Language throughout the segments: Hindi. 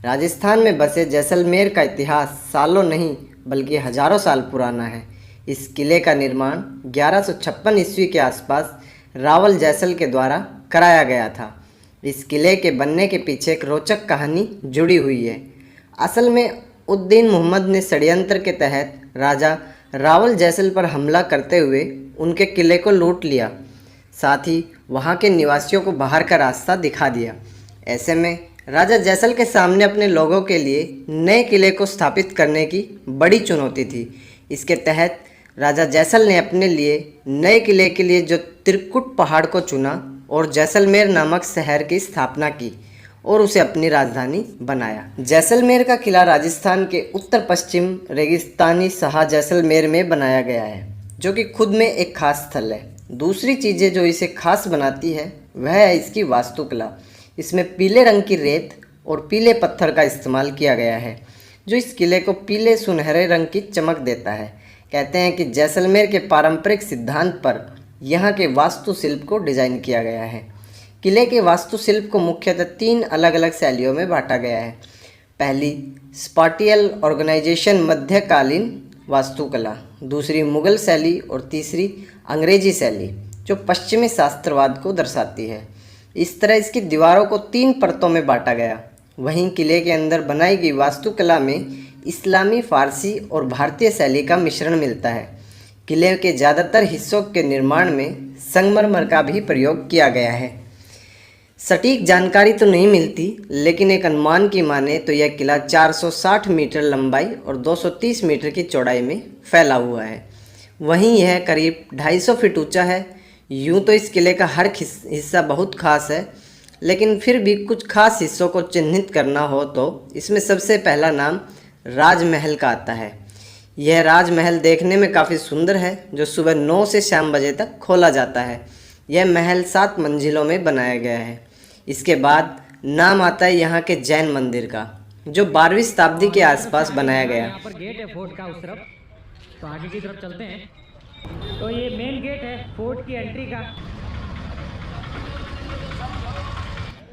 राजस्थान में बसे जैसलमेर का इतिहास सालों नहीं बल्कि हजारों साल पुराना है। इस किले का निर्माण 1156 ईस्वी के आसपास रावल जैसल के द्वारा कराया गया था। इस किले के बनने के पीछे एक रोचक कहानी जुड़ी हुई है। असल में उद्दीन मोहम्मद ने षड्यंत्र के तहत राजा रावल जैसल पर हमला करते हुए उनके किले को लूट लिया, साथ ही वहाँ के निवासियों को बाहर का रास्ता दिखा दिया। ऐसे में राजा जैसल के सामने अपने लोगों के लिए नए किले को स्थापित करने की बड़ी चुनौती थी। इसके तहत राजा जैसल ने अपने लिए नए किले के लिए जो त्रिकुट पहाड़ को चुना और जैसलमेर नामक शहर की स्थापना की और उसे अपनी राजधानी बनाया। जैसलमेर का किला राजस्थान के उत्तर पश्चिम रेगिस्तानी शाह जैसलमेर में बनाया गया है, जो कि खुद में एक खास स्थल है। दूसरी चीज़ें जो इसे खास बनाती है वह है इसकी वास्तुकला। इसमें पीले रंग की रेत और पीले पत्थर का इस्तेमाल किया गया है, जो इस किले को पीले सुनहरे रंग की चमक देता है। कहते हैं कि जैसलमेर के पारंपरिक सिद्धांत पर यहाँ के वास्तुशिल्प को डिज़ाइन किया गया है। किले के वास्तुशिल्प को मुख्यतः 3 अलग अलग शैलियों में बांटा गया है। पहली स्पाटियल ऑर्गेनाइजेशन मध्यकालीन वास्तुकला, दूसरी मुगल शैली और तीसरी अंग्रेजी शैली जो पश्चिमी शास्त्रवाद को दर्शाती है। इस तरह इसकी दीवारों को 3 परतों में बांटा गया। वहीं किले के अंदर बनाई गई वास्तुकला में इस्लामी, फारसी और भारतीय शैली का मिश्रण मिलता है। किले के ज़्यादातर हिस्सों के निर्माण में संगमरमर का भी प्रयोग किया गया है। सटीक जानकारी तो नहीं मिलती, लेकिन एक अनुमान की माने तो यह किला 460 मीटर लंबाई और 230 मीटर की चौड़ाई में फैला हुआ है। वहीं यह करीब 250 फीट ऊंचा है। यूं तो इस किले का हर हिस्सा बहुत खास है, लेकिन फिर भी कुछ खास हिस्सों को चिन्हित करना हो तो इसमें सबसे पहला नाम राजमहल का आता है। यह राजमहल देखने में काफ़ी सुंदर है, जो सुबह 9 से शाम बजे तक खोला जाता है। यह महल 7 मंजिलों में बनाया गया है। इसके बाद नाम आता है यहाँ के जैन मंदिर का, जो 12वीं शताब्दी के आसपास बनाया गया। यहाँ पर गेट है फोर्ट का उस तरफ, तो आगे की तरफ चलते हैं। तो ये मेन गेट है फोर्ट की एंट्री का।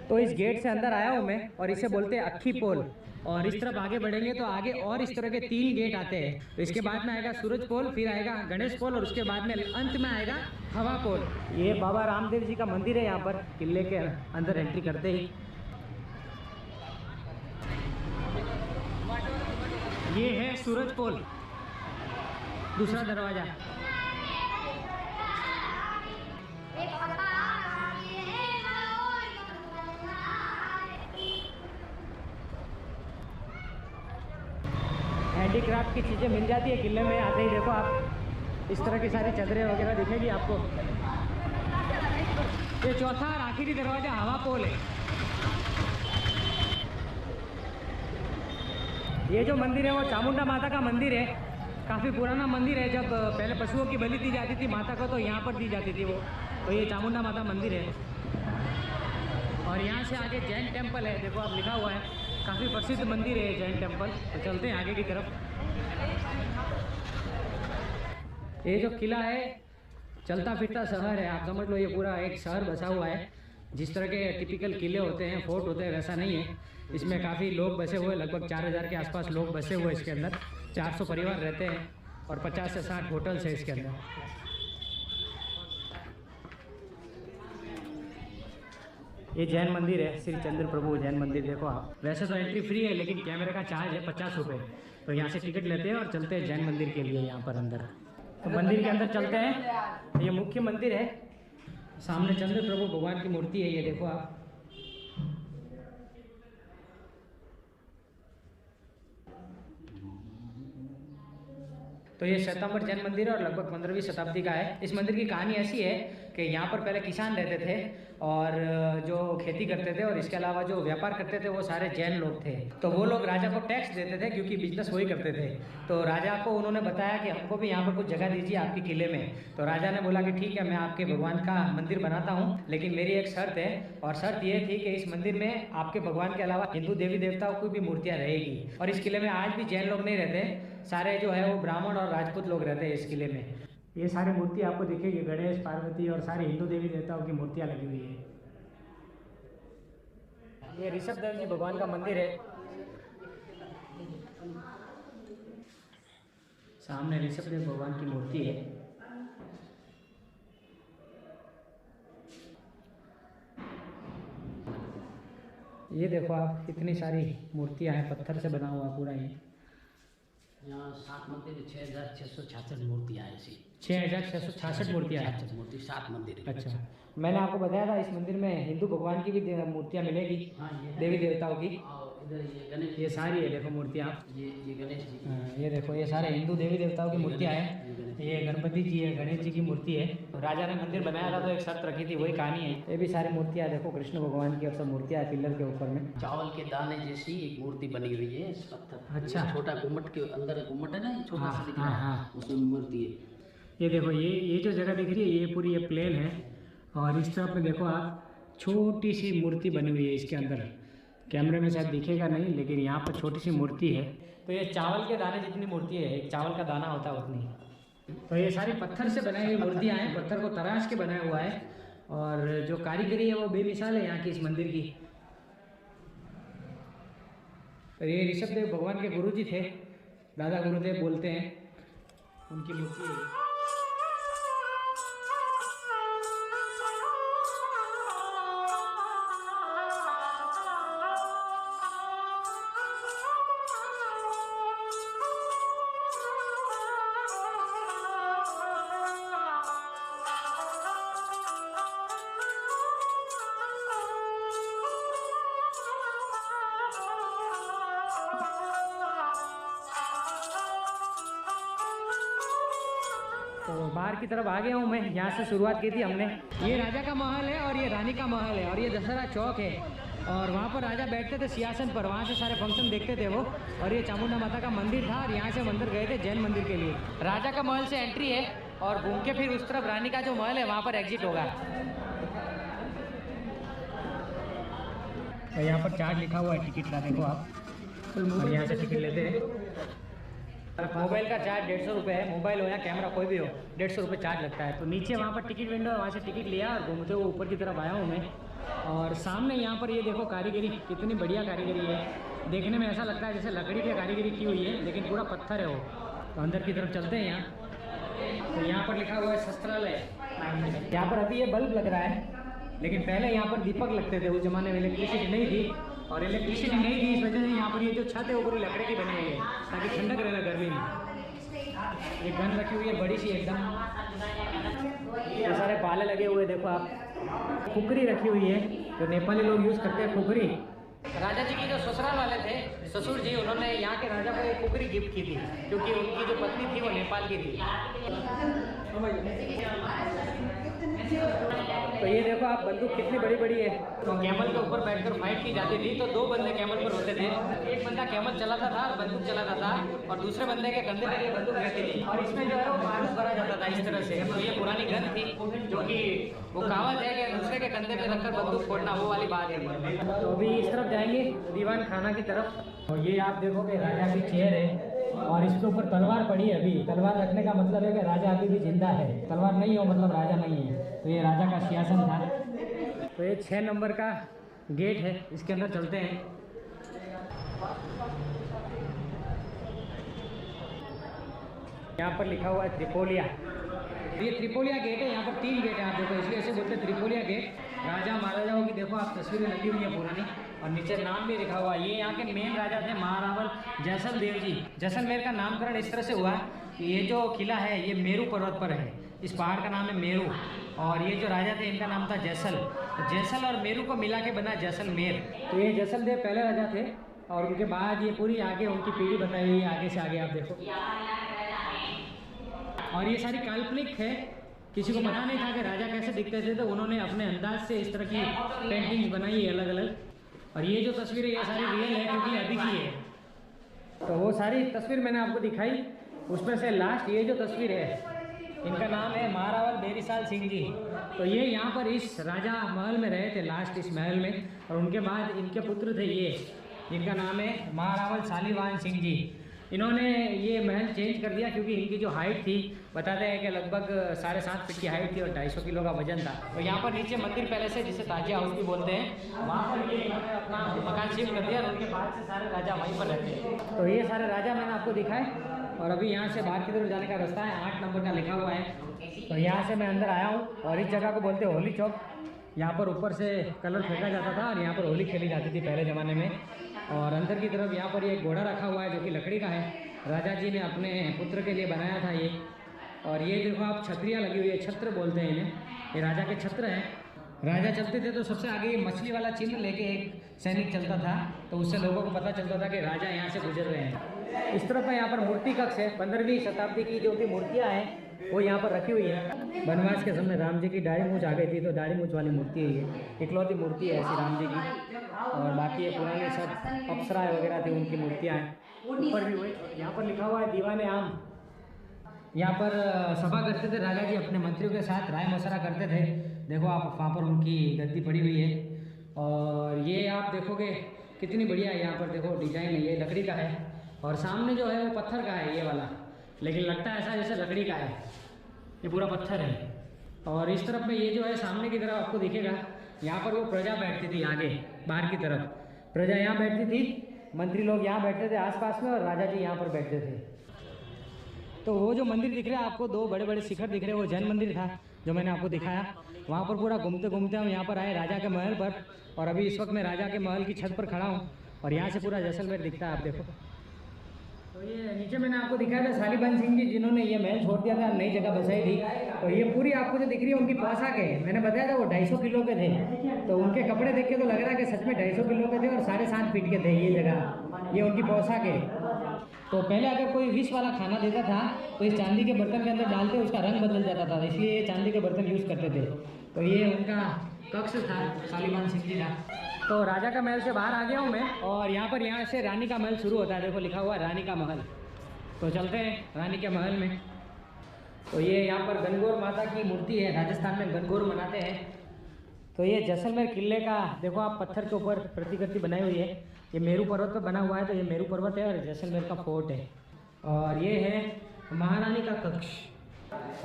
तो इस गेट से अंदर आया हूँ मैं, और इसे बोलते हैं अक्खी पोल। और इस तरफ आगे बढ़ेंगे तो आगे और इस तरह के 3 गेट आते हैं। तो इसके बाद में आएगा सूरज पोल, फिर आएगा गणेश पोल, और उसके बाद में अंत में आएगा हवा पोल। ये बाबा रामदेव जी का मंदिर है यहाँ पर किले के अंदर एंट्री करते ही। ये है सूरज पोल, दूसरा दरवाजा। हैंडीक्राफ्ट की चीज़ें मिल जाती है किले में। आते ही देखो आप, इस तरह की सारी चादरें वगैरह दिखेगी आपको। ये चौथा और आखिरी दरवाजा हवा पोल है। ये जो मंदिर है वो चामुंडा माता का मंदिर है। काफ़ी पुराना मंदिर है। जब पहले पशुओं की बलि दी जाती थी माता को, तो यहाँ पर दी जाती थी वो। तो ये चामुंडा माता मंदिर है। और यहाँ से आगे जैन टेम्पल है, देखो आप लिखा हुआ है। काफ़ी प्रसिद्ध मंदिर है जैन टेम्पल। तो चलते हैं आगे की तरफ। ये जो किला है चलता फिरता शहर है, आप समझ लो ये पूरा एक शहर बसा हुआ है। जिस तरह के टिपिकल किले होते हैं, फोर्ट होते हैं, वैसा नहीं है। इसमें काफ़ी लोग बसे हुए, लगभग 4000 के आसपास लोग बसे हुए इसके अंदर। 400 परिवार रहते हैं और 50 से 60 होटल्स है इसके अंदर। ये जैन मंदिर है, श्री चंद्र प्रभु जैन मंदिर। देखो आप, वैसे तो एंट्री फ्री है, लेकिन कैमरे का चार्ज है 50 रुपये। तो यहाँ से टिकट लेते हैं और चलते हैं जैन मंदिर के लिए यहाँ पर अंदर। तो मंदिर के अंदर चलते हैं। ये मुख्य मंदिर है। सामने चंद्र प्रभु भगवान की मूर्ति है, ये देखो आप। तो ये श्वेतांबर जैन मंदिर है और लगभग 15वीं शताब्दी का है। इस मंदिर की कहानी ऐसी है कि यहाँ पर पहले किसान रहते थे और जो खेती करते थे, और इसके अलावा जो व्यापार करते थे वो सारे जैन लोग थे। तो वो लोग राजा को टैक्स देते थे, क्योंकि बिजनेस वही करते थे। तो राजा को उन्होंने बताया कि हमको भी यहाँ पर कुछ जगह दीजिए आपके किले में। तो राजा ने बोला कि ठीक है, मैं आपके भगवान का मंदिर बनाता हूँ, लेकिन मेरी एक शर्त है। और शर्त ये थी कि इस मंदिर में आपके भगवान के अलावा हिंदू देवी देवताओं की भी मूर्तियाँ रहेगी। और इस किले में आज भी जैन लोग नहीं रहते, सारे जो है वो ब्राह्मण और राजपूत लोग रहते हैं इस किले में। ये सारी मूर्ति आपको दिखेगी, गणेश, पार्वती और सारे हिंदू देवी देवताओं की मूर्तियाँ लगी हुई है। ये ऋषभ देव जी भगवान का मंदिर है। सामने ऋषभदेव भगवान की मूर्ति है। ये देखो आप, इतनी सारी मूर्तियां हैं, पत्थर से बना हुआ पूरा ये। यहाँ 7 मंदिर 6,666 मूर्तियाँ हैं ऐसी। 6,666 मूर्तियाँ हैं। 66 मूर्ति 7 मंदिर है। अच्छा, मैंने आपको बताया था इस मंदिर में हिंदू भगवान की भी मूर्तियाँ मिलेगी, हाँ, ये देवी देवताओं की। और इधर ये गणेश, ये सारी है देखो मूर्तियाँ। ये गणेश जी की। हाँ, ये देखो ये सारे हिंदू देवी देवताओं की मूर्तियाँ हैं। ये गणपति जी है, गणेश जी की मूर्ति है। राजा ने मंदिर बनाया था तो एक शर्त रखी थी, वही कहानी है। ये भी सारी मूर्तियाँ देखो, कृष्ण भगवान की और सब मूर्तियाँ पिलर के ऊपर में। चावल के दाने जैसी एक मूर्ति बनी हुई है इस पत्थर। अच्छा। छोटा गुम्मट के अंदर गुम्मट है ना, ये छोटा सा दिख रहा हाँ, है, उसमें मूर्ति है। ये देखो ये जो जगह दिख रही है ये पूरी ये प्लेन है, और इस तरफ में देखो आप, छोटी सी मूर्ति बनी हुई है इसके अंदर। कैमरे में शायद दिखेगा नहीं, लेकिन यहाँ पर छोटी सी मूर्ति है। तो ये चावल के दाने जितनी मूर्ति है, एक चावल का दाना होता है उतनी। तो ये सारी पत्थर से बनाई हुई मूर्तियाँ हैं, पत्थर को तराश के बनाया हुआ है, और जो कारीगरी है वो बेमिसाल है यहाँ की इस मंदिर की। तो ये ऋषभदेव भगवान के गुरु जी थे, दादा गुरुदेव बोलते हैं, उनकी मूर्ति है। तो बाहर की तरफ आ गया हूँ मैं, यहाँ से शुरुआत की थी हमने। ये राजा का महल है और ये रानी का महल है, और ये दशहरा चौक है, और वहाँ पर राजा बैठते थे सिंहासन पर, वहाँ से सारे फंक्शन देखते थे वो। और ये चामुंडा माता का मंदिर था, और यहाँ से मंदिर गए थे जैन मंदिर के लिए। राजा का महल से एंट्री है, और घूम के फिर उस तरफ रानी का जो महल है वहाँ पर एग्जिट होगा। और यहाँ पर चार्ज लिखा हुआ है टिकट का, देखो आप, और यहाँ से टिकट लेते हैं। मोबाइल का चार्ज 150 रुपये है, मोबाइल हो या कैमरा कोई भी हो 150 रुपये चार्ज लगता है। तो नीचे वहाँ पर टिकट विंडो है, वहाँ से टिकट लिया और घूमते हुए ऊपर की तरफ आया हूँ मैं। और सामने यहाँ पर ये देखो कारीगरी, कितनी बढ़िया कारीगरी है, देखने में ऐसा लगता है जैसे लकड़ी की कारीगरी की हुई है, लेकिन पूरा पत्थर है वो। तो अंदर की तरफ चलते हैं यहाँ। तो यहाँ पर लिखा हुआ है शस्त्रालय। यहाँ पर अभी ये बल्ब लग रहा है, लेकिन पहले यहाँ पर दीपक लगते थे, उस जमाने में इलेक्ट्रिसिटी नहीं थी, और इलेक्ट्रिसिटी नहीं थी इस वजह से यहाँ पर ये जो छत है वो पूरी लकड़ी की बनी हुई है, ताकि ठंडक रहे गर्मी में। ये गन रखी हुई है बड़ी सी एकदम, ये सारे पाले लगे हुए देखो आप। खुकरी रखी हुई है, जो नेपाली लोग यूज़ करते हैं खुकरी। राजा जी की जो ससुराल वाले थे, ससुर जी, उन्होंने यहाँ के राजा को एक खुकरी गिफ्ट की थी, क्योंकि उनकी जो पत्नी थी वो नेपाल की थी। तो ये देखो आप, बंदूक कितनी बड़ी बड़ी है। तो कैमल के ऊपर बैठकर फाइट की जाती थी, तो 2 बंदे कैमल पर होते थे। एक बंदा कैमल चलाता था और बंदूक चलाता था, और दूसरे बंदे के कंधे पर ये बंदूक रहती थी, और इसमें जो है वो बारूद भरा जाता था इस तरह से। तो ये पुरानी गन थी, जो कि वो कहावत है कि दूसरे के कंधे पर रखकर बंदूक फोड़ना, वो वाली बात है। तो अभी इस तरफ जाएंगे दीवान खाना की तरफ, और ये आप देखोगे राजा की चेयर है, और इसके ऊपर तलवार पड़ी है। अभी तलवार रखने का मतलब है कि राजा अभी भी जिंदा है, तलवार नहीं हो मतलब राजा नहीं है। तो ये राजा का सिंहासन था। तो ये 6 नंबर का गेट है, इसके अंदर चलते हैं। यहाँ पर लिखा हुआ है त्रिपोलिया, ये त्रिपोलिया गेट है। यहाँ पर 3 गेट है, आप देखो, इसलिए ऐसे बोलते हैं त्रिपोलिया गेट। राजा महाराजाओं की देखो आप तस्वीरें लगी हुई है पुरानी, और नीचे नाम भी लिखा हुआ है। ये यहाँ के मेन राजा थे महारावल जैसलदेव जी। जैसलमेर का नामकरण इस तरह से हुआ कि ये जो किला है ये मेरू पर्वत पर है, इस पहाड़ का नाम है मेरू, और ये जो राजा थे इनका नाम था जैसल। तो जैसल और मेरू को मिला के बना जैसलमेर। तो ये जैसलदेव पहले राजा थे, और उनके बाद ये पूरी आगे उनकी पीढ़ी बताई हुई है, आगे से आगे आप देखो। और ये सारी काल्पनिक है, किसी को पता नहीं था कि राजा कैसे दिखते थे, तो उन्होंने अपने अंदाज से इस तरह की पेंटिंग्स बनाई है अलग अलग। और ये जो तस्वीरें ये सारी रियल है, क्योंकि अभी की है। तो वो सारी तस्वीर मैंने आपको दिखाई, उसमें से लास्ट ये जो तस्वीर है, इनका नाम है महारावल बेरीसाल सिंह जी। तो ये यहाँ पर इस राजा महल में रहे थे लास्ट, इस महल में, और उनके बाद इनके पुत्र थे ये, जिनका नाम है महारावल शालीवाहन सिंह जी। इन्होंने ये महल चेंज कर दिया क्योंकि इनकी जो हाइट थी बताते हैं कि लगभग 7.5 फीट की हाइट थी और 250 किलो का वजन था। तो यहाँ पर नीचे मंदिर पैलेस है जिसे ताजिया हाउस भी बोलते हैं, वहाँ पर ये इन्होंने अपना मकान शिफ्ट कर दिया और उनके बाद से सारे राजा वहीं पर रहते हैं। तो ये सारे राजा मैंने आपको दिखाए और अभी यहाँ से बाहर की तरफ जाने का रास्ता है, 8 नंबर का लिखा हुआ है। तो यहाँ से मैं अंदर आया हूँ और इस जगह को बोलते हैं होली चौक। यहाँ पर ऊपर से कलर फेंका जाता था और यहाँ पर होली खेली जाती थी पहले ज़माने में। और अंदर की तरफ यहाँ पर एक घोड़ा रखा हुआ है जो कि लकड़ी का है, राजा जी ने अपने पुत्र के लिए बनाया था ये। और ये देखो आप छतरियाँ लगी हुई है, छत्र बोलते हैं इन्हें, ये राजा के छत्र हैं। राजा चलते थे तो सबसे आगे ये मछली वाला चिन्ह लेके एक सैनिक चलता था, तो उससे लोगों को पता चलता था कि राजा यहाँ से गुजर रहे हैं। इस तरफ यहाँ पर मूर्ति कक्ष है, 15वीं शताब्दी की जो भी मूर्तियाँ हैं वो यहाँ पर रखी हुई है। वनवास के समय राम जी की दाढ़ी मूंछ आ गई थी तो दाढ़ी मूंछ वाली मूर्ति है ये, इकलौती मूर्ति है ऐसी राम जी की। और बाकी ये पुराने सब अप्सराएँ वगैरह थी उनकी मूर्तियाँ हैं। ऊपर भी हुई, यहाँ पर लिखा हुआ है दीवाने आम। यहाँ पर सभा करते थे राजा जी, अपने मंत्रियों के साथ राय मशवरा करते थे। देखो आप वहाँ पर उनकी गद्दी पड़ी हुई है और ये आप देखोगे कितनी बढ़िया है। यहाँ पर देखो डिजाइन है, ये लकड़ी का है और सामने जो है वो पत्थर का है ये वाला, लेकिन लगता है ऐसा जैसे लकड़ी का है, ये पूरा पत्थर है। और इस तरफ में ये जो है सामने की तरफ आपको दिखेगा, यहाँ पर वो प्रजा बैठती थी आगे बाहर की तरफ, प्रजा यहाँ बैठती थी, मंत्री लोग यहाँ बैठते थे आसपास में और राजा जी यहाँ पर बैठते थे। तो वो जो मंदिर दिख रहा है आपको, 2 बड़े बड़े शिखर दिख रहे हैं, वो जैन मंदिर था जो मैंने आपको दिखाया। वहाँ पर पूरा घूमते घूमते हम यहाँ पर आए राजा के महल पर और अभी इस वक्त मैं राजा के महल की छत पर खड़ा हूँ और यहाँ से पूरा जैसलमेर दिखता है, आप देखो। तो ये नीचे मैंने आपको दिखाया था शालीबंद सिंह जी जिन्होंने ये महल छोड़ दिया था, नई जगह बसाई थी। तो ये पूरी आपको जो दिख रही है उनकी पोशाक है, मैंने बताया था वो 250 किलो के थे, तो उनके कपड़े देख के तो लग रहा है कि सच में 250 किलो के थे और 7.5 फीट के थे ये जगह, ये उनकी पोशाक है। तो पहले अगर कोई विष वाला खाना देता था तो इस चांदी के बर्तन के अंदर डालते उसका रंग बदल जाता था, इसलिए ये चांदी के बर्तन यूज़ करते थे। तो ये उनका कक्ष था शालीबंद सिंह जी का। तो राजा का महल से बाहर आ गया हूँ मैं और यहाँ से रानी का महल शुरू होता है, देखो लिखा हुआ है रानी का महल। तो चलते हैं रानी के महल में। तो ये यहाँ पर गणगौर माता की मूर्ति है, राजस्थान में गणगौर मनाते हैं। तो ये जैसलमेर किले का देखो आप पत्थर के ऊपर प्रतिकृति बनाई हुई है, ये मेरू पर्वत पर बना हुआ है, तो ये मेरू पर्वत है और जैसलमेर का फोर्ट है। और ये है महारानी का कक्ष,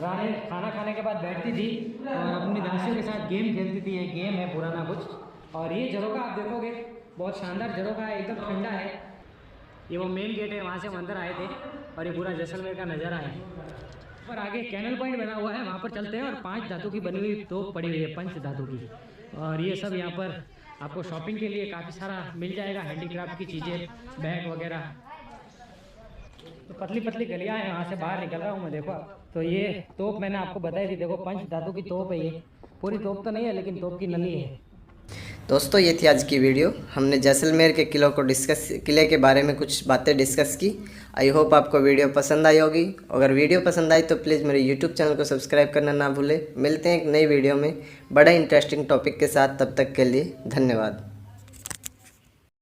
रानी खाना खाने के बाद बैठती थी और अपनी दासियों के साथ गेम खेलती थी, ये गेम है पुराना कुछ। और ये झरोखा आप देखोगे बहुत शानदार झरोखा है, एकदम ठंडा है। ये वो मेन गेट है, वहाँ से हम अंदर आए थे और ये पूरा जैसलमेर का नज़ारा है। पर आगे कैनल पॉइंट बना हुआ है, वहाँ पर चलते हैं और 5 धातु की बनी हुई तोप पड़ी हुई है, पंच धातु की। और ये सब यहाँ पर आपको शॉपिंग के लिए काफ़ी सारा मिल जाएगा, हैंडीक्राफ्ट की चीज़ें, बैग वगैरह। तो पतली पतली गलियाँ हैं, वहाँ से बाहर निकल रहा हूँ मैं, देखो। तो ये तोप मैंने आपको बताई थी, देखो पंच धातु की तोप है, ये पूरी तोप तो नहीं है लेकिन तोप की नली है। दोस्तों ये थी आज की वीडियो, हमने जैसलमेर के किले के बारे में कुछ बातें डिस्कस की। आई होप आपको वीडियो पसंद आई होगी। अगर वीडियो पसंद आई तो प्लीज़ मेरे यूट्यूब चैनल को सब्सक्राइब करना ना भूलें। मिलते हैं एक नई वीडियो में बड़ा इंटरेस्टिंग टॉपिक के साथ, तब तक के लिए धन्यवाद।